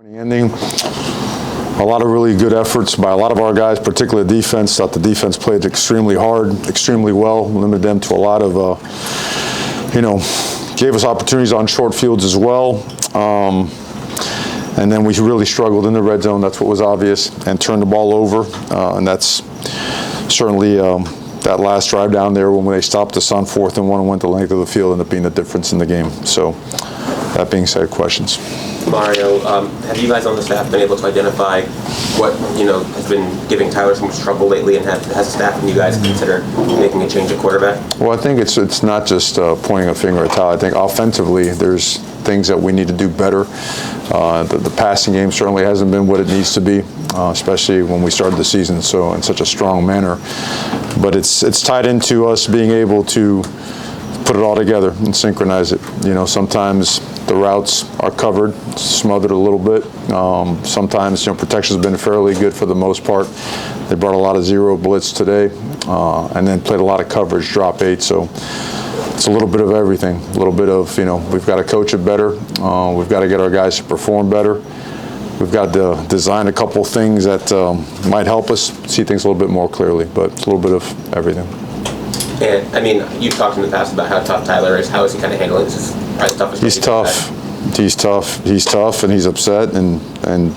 Ending. A lot of really good efforts by a lot of our guys, particularly defense. Thought the defense played extremely hard, extremely well, limited them to a lot of, gave us opportunities on short fields as well. And then we really struggled in the red zone. That's what was obvious, and turned the ball over. And that's certainly that last drive down there when they stopped us on 4th and 1 and went the length of the field ended up being the difference in the game. So that being said, questions. Mario, have you guys on the staff been able to identify what has been giving Tyler so much trouble lately, and has the staff and you guys consider making a change at quarterback? Well, I think it's not just pointing a finger at Tyler. I think offensively there's things that we need to do better. The passing game certainly hasn't been what it needs to be, especially when we started the season so in such a strong manner. But it's tied into us being able to put it all together and synchronize it. Sometimes the routes are covered, smothered a little bit. Sometimes, protection's been fairly good for the most part. They brought a lot of zero blitz today, and then played a lot of coverage, drop 8. So it's a little bit of everything. A little bit of, we've got to coach it better. We've got to get our guys to perform better. We've got to design a couple things that might help us see things a little bit more clearly, but it's a little bit of everything. And, I mean, you've talked in the past about how tough Tyler is. How is he kind of handling this? Is probably the toughest. He's tough. He's tough, and he's upset. And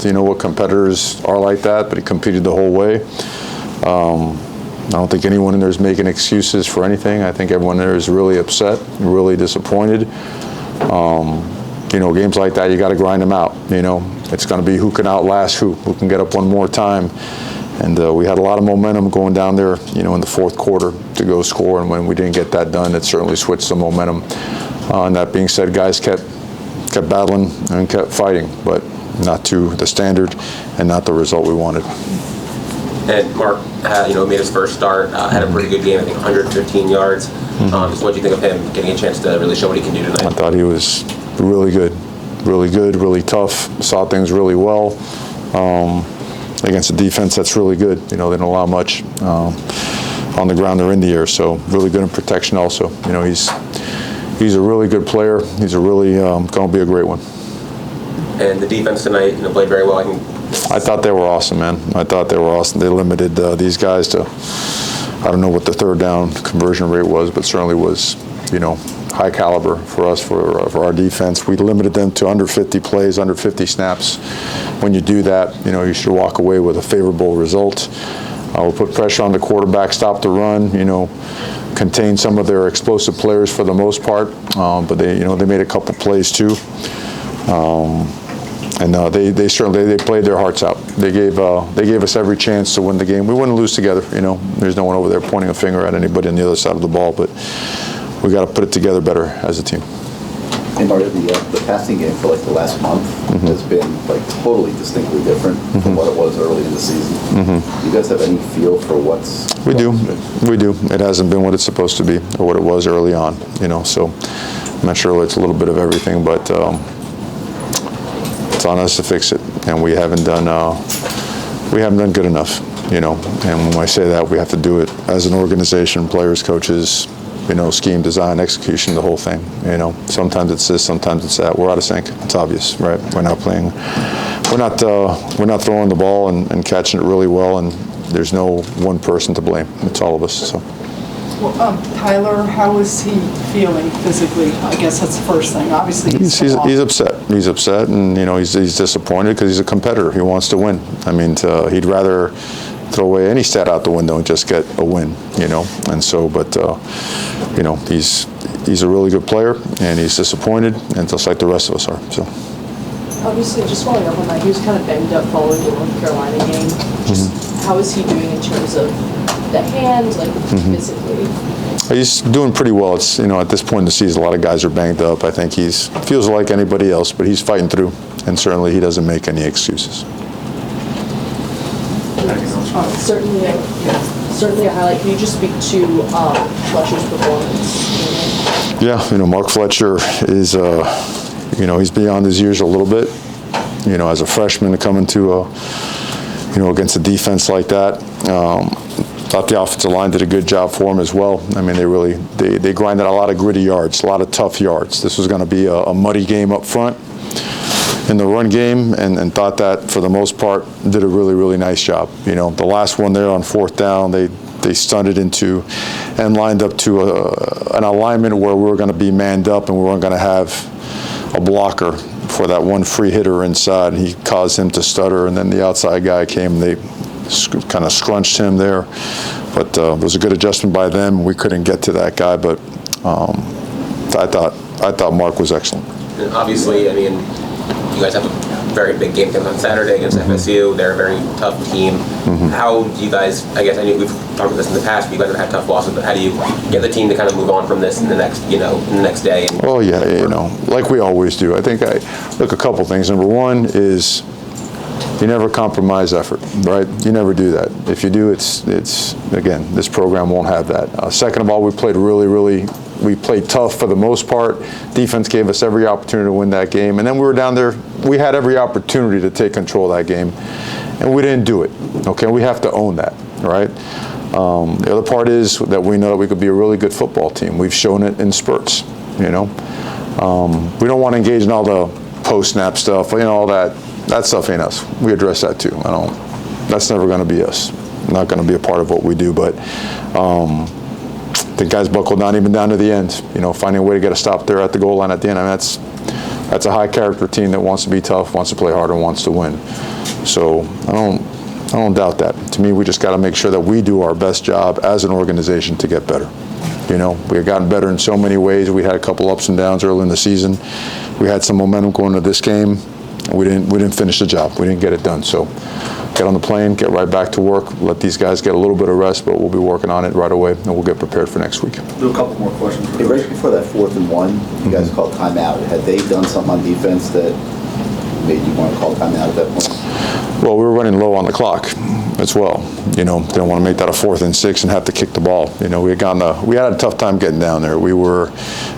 you know what, competitors are like that, but he competed the whole way. I don't think anyone in there is making excuses for anything. I think everyone there is really upset, really disappointed. Games like that, you got to grind them out. It's going to be who can outlast who can get up one more time. And we had a lot of momentum going down there, in the fourth quarter to go score. And when we didn't get that done, it certainly switched some momentum. And that being said, guys kept battling and kept fighting, but not to the standard and not the result we wanted. And Mark, made his first start, had a pretty good game. I think 115 yards. So what do you think of him getting a chance to really show what he can do tonight? I thought he was really good, really tough. Saw things really well. Against a defense that's really good. They don't allow much on the ground or in the air, so really good in protection also. He's a really good player. He's a really going to be a great one. And the defense tonight, played very well. I thought they were awesome, man. I thought they were awesome. They limited these guys to, I don't know what the third down conversion rate was, but certainly was, high caliber for us, for our defense. We limited them to under 50 plays, under 50 snaps. When you do that, you should walk away with a favorable result. We'll put pressure on the quarterback, stop the run, contain some of their explosive players for the most part. But they made a couple plays too. And they certainly played their hearts out. They gave us every chance to win the game. We wouldn't lose together. There's no one over there pointing a finger at anybody on the other side of the ball, but we got to put it together better as a team. And Mario, the passing game for the last month has been totally distinctly different from what it was early in the season. Do you guys have any feel for what's? We do. It hasn't been what it's supposed to be or what it was early on. So I'm not sure it's a little bit of everything, but it's on us to fix it, and we haven't done good enough. And when I say that, we have to do it as an organization, players, coaches. Scheme, design, execution, the whole thing. Sometimes it's this, sometimes it's that. We're out of sync. It's obvious, right? We're not playing. We're not throwing the ball and catching it really well. And there's no one person to blame. It's all of us. So. Well, Tyler, how is he feeling physically? I guess that's the first thing. Obviously, he's upset. He's upset, and he's disappointed because he's a competitor. He wants to win. I mean, he'd rather throw away any stat out the window and just get a win, And so, but he's a really good player, and he's disappointed, and just like the rest of us are. So. Obviously, just following up on that, he was kind of banged up following the North Carolina game. Just how is he doing in terms of the hands, physically? He's doing pretty well. It's at this point in the season, a lot of guys are banged up. I think he feels like anybody else, but he's fighting through, and certainly he doesn't make any excuses. Certainly a highlight. Can you just speak to Fletcher's performance? Yeah, Mark Fletcher is, he's beyond his years a little bit. As a freshman coming to, against a defense like that. Thought the offensive line did a good job for him as well. I mean, they grinded a lot of gritty yards, a lot of tough yards. This was going to be a muddy game up front. in the run game, and thought that for the most part did a really, really nice job. You know, the last one there on 4th down, they stunted into and lined up to an alignment where we were going to be manned up and we weren't going to have a blocker for that one free hitter inside. He caused him to stutter, and then the outside guy came. They kind of scrunched him there, but it was a good adjustment by them. We couldn't get to that guy, but I thought Mark was excellent. And obviously, I mean, you guys have a very big game on Saturday against FSU. They're a very tough team. How do you guys, I guess, I know we've talked about this in the past, but you guys have had tough losses, but how do you get the team to kind of move on from this in the next, in the next day? Oh, yeah, you know, like we always do. I think look, a couple things. Number one is you never compromise effort, right? You never do that. If you do, it's again, this program won't have that. Second of all, we played we played tough for the most part. Defense gave us every opportunity to win that game. And then we were down there, we had every opportunity to take control of that game, and we didn't do it, okay? We have to own that, right? The other part is that we know that we could be a really good football team. We've shown it in spurts, you know? We don't want to engage in all the post-snap stuff, you know, all that stuff ain't us. We address that too. That's never going to be us. Not going to be a part of what we do, but the guys buckled down even down to the end, you know, finding a way to get a stop there at the goal line at the end. I mean, that's a high character team that wants to be tough, wants to play hard, and wants to win. So I don't doubt that. To me, we just got to make sure that we do our best job as an organization to get better. You know, we had gotten better in so many ways. We had a couple ups and downs early in the season. We had some momentum going into this game. We didn't finish the job. We didn't get it done. So get on the plane, get right back to work, let these guys get a little bit of rest, but we'll be working on it right away, and we'll get prepared for next week. Do a couple more questions. Hey, right before that 4th and 1, you guys called timeout. Had they done something on defense that made you want to call timeout at that point? Well, we were running low on the clock as well. You know, didn't want to make that a 4th and 6 and have to kick the ball. You know, we had a tough time getting down there. We were,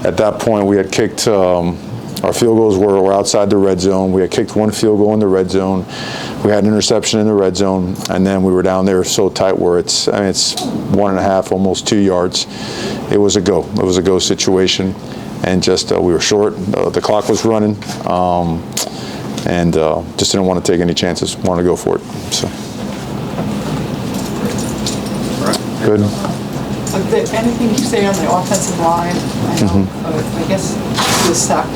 at that point, we had kicked, our field goals were outside the red zone. We had kicked one field goal in the red zone. We had an interception in the red zone, and then we were down there so tight where it's 1.5, almost 2 yards. It was a go. It was a go situation, and just we were short. The clock was running, and just didn't want to take any chances. Wanted to go for it. So. Good. Anything you say on the offensive line? I know, I guess it was sacked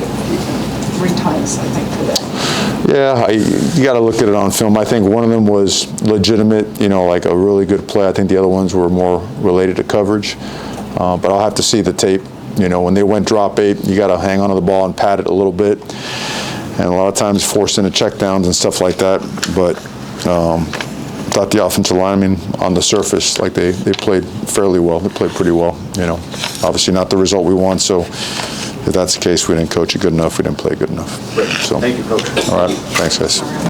3 times, I think, today. Yeah, you got to look at it on film. I think one of them was legitimate, you know, like a really good play. I think the other ones were more related to coverage. But I'll have to see the tape. You know, when they went drop 8, you got to hang onto the ball and pat it a little bit. And a lot of times forced into checkdowns and stuff like that. But I thought the offensive line, I mean, on the surface, like they played fairly well. They played pretty well, you know. Obviously not the result we want, so if that's the case, we didn't coach it good enough, we didn't play good enough. Great. So, Thank you, Coach. All right, thanks, guys.